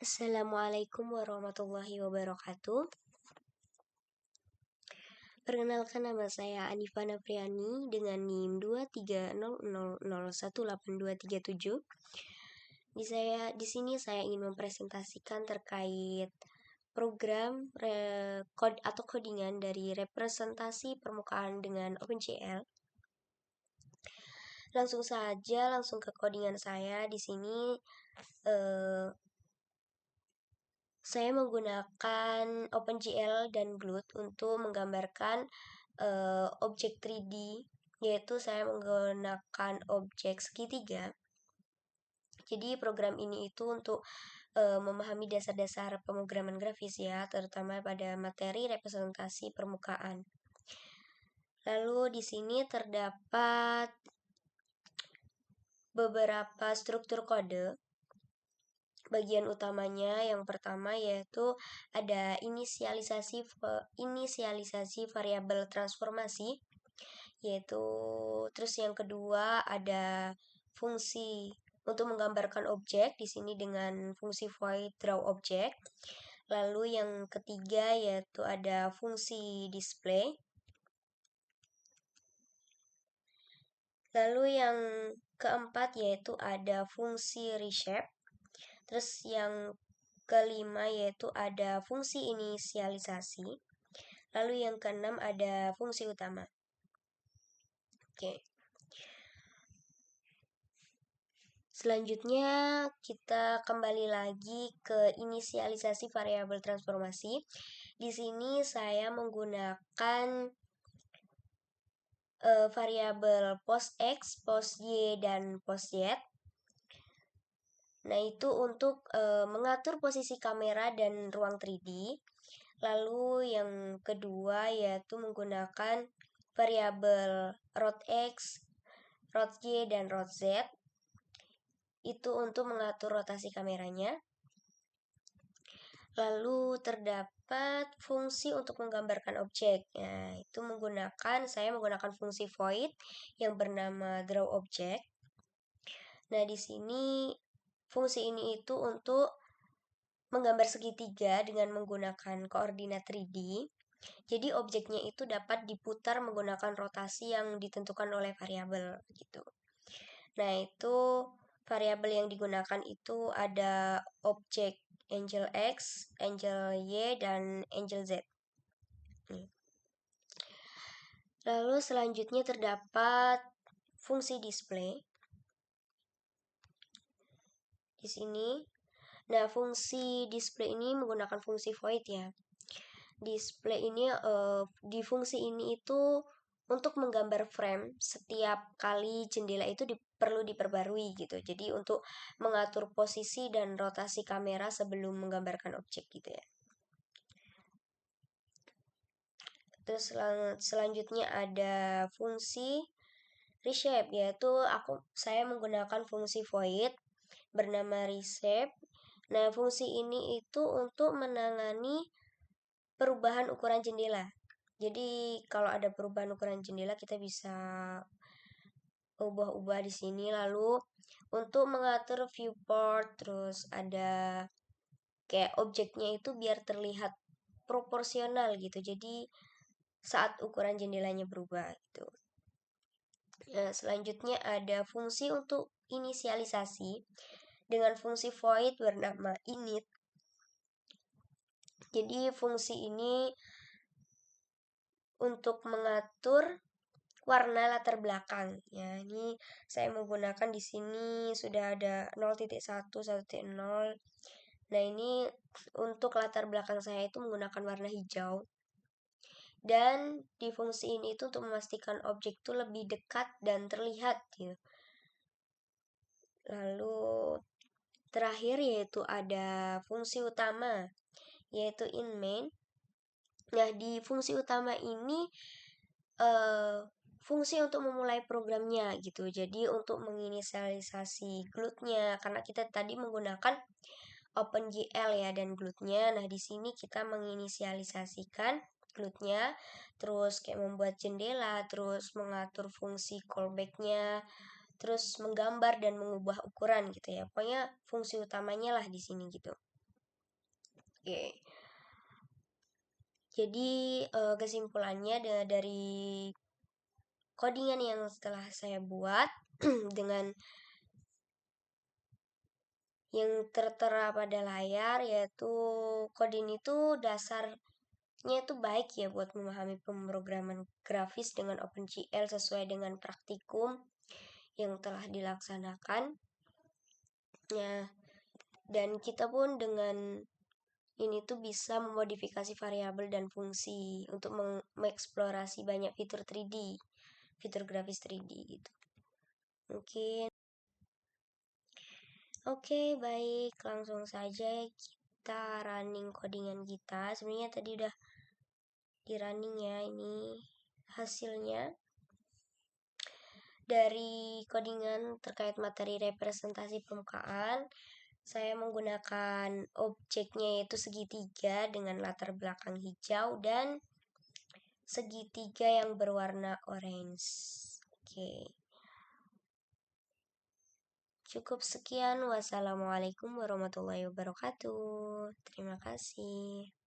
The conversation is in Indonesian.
Assalamualaikum warahmatullahi wabarakatuh. Perkenalkan, nama saya Anifa Nafriani dengan NIM 23000018237. Di sini saya ingin mempresentasikan terkait program codingan dari representasi permukaan dengan OpenGL. Langsung ke codingan saya. Di sini saya menggunakan OpenGL dan Glut untuk menggambarkan objek 3D, yaitu saya menggunakan objek segitiga. Jadi program ini itu untuk memahami dasar-dasar pemrograman grafis ya, terutama pada materi representasi permukaan. Lalu di sini terdapat beberapa struktur kode. Bagian utamanya yang pertama yaitu ada inisialisasi variabel transformasi, yaitu terus yang kedua ada fungsi untuk menggambarkan objek di sini dengan fungsi void draw object. Lalu yang ketiga yaitu ada fungsi display. Lalu yang keempat yaitu ada fungsi reshape. Terus yang kelima yaitu ada fungsi inisialisasi. Lalu yang keenam ada fungsi utama. Oke. Selanjutnya kita kembali lagi ke inisialisasi variabel transformasi. Di sini saya menggunakan variabel pos x, pos y, dan pos z. Nah, itu untuk mengatur posisi kamera dan ruang 3D. Lalu yang kedua yaitu menggunakan variabel rot x, rot y, dan rot z. Itu untuk mengatur rotasi kameranya. Lalu terdapat fungsi untuk menggambarkan objek. Nah, itu saya menggunakan fungsi void yang bernama draw object. Nah, di sini fungsi ini itu untuk menggambar segitiga dengan menggunakan koordinat 3D. Jadi objeknya itu dapat diputar menggunakan rotasi yang ditentukan oleh variabel gitu. Nah, itu variabel yang digunakan itu ada objek angel X, angel Y, dan angel Z. Lalu selanjutnya terdapat fungsi display di sini. Nah, fungsi display ini menggunakan fungsi void ya. Display ini di fungsi ini itu untuk menggambar frame setiap kali jendela itu perlu diperbarui gitu. Jadi untuk mengatur posisi dan rotasi kamera sebelum menggambarkan objek gitu ya. Terus selanjutnya ada fungsi reshape, yaitu saya menggunakan fungsi void bernama reshape. Nah, fungsi ini itu untuk menangani perubahan ukuran jendela. Jadi kalau ada perubahan ukuran jendela kita bisa ubah-ubah di sini. Lalu untuk mengatur viewport, terus ada kayak objeknya itu biar terlihat proporsional gitu. Jadi saat ukuran jendelanya berubah gitu. Nah, selanjutnya ada fungsi untuk inisialisasi dengan fungsi void bernama init. Jadi fungsi ini untuk mengatur warna latar belakang. Ya, ini saya menggunakan di sini sudah ada 0.1, 1.0. Nah, ini untuk latar belakang saya itu menggunakan warna hijau. Dan di fungsi ini itu untuk memastikan objek itu lebih dekat dan terlihat gitu. Lalu terakhir yaitu ada fungsi utama yaitu inMain. Nah, di fungsi utama ini fungsi untuk memulai programnya gitu. Jadi untuk menginisialisasi glutnya, karena kita tadi menggunakan OpenGL ya dan glutnya. Nah, di sini kita menginisialisasikan glutnya, terus kayak membuat jendela, terus mengatur fungsi callback-nya, terus menggambar dan mengubah ukuran gitu ya. Pokoknya fungsi utamanya lah di sini gitu. Oke. Jadi kesimpulannya dari codingan yang setelah saya buat dengan yang tertera pada layar, yaitu coding itu dasarnya itu baik ya buat memahami pemrograman grafis dengan OpenGL sesuai dengan praktikum yang telah dilaksanakan. Nah, dan kita pun dengan ini tuh bisa memodifikasi variabel dan fungsi untuk mengeksplorasi banyak fitur 3D, fitur grafis 3D gitu. Mungkin oke, baik, langsung saja kita running codingan kita. Sebenarnya tadi udah di running ya, ini hasilnya dari codingan terkait materi representasi permukaan. Saya menggunakan objeknya yaitu segitiga dengan latar belakang hijau dan segitiga yang berwarna orange. Oke. Cukup sekian. Wassalamualaikum warahmatullahi wabarakatuh. Terima kasih.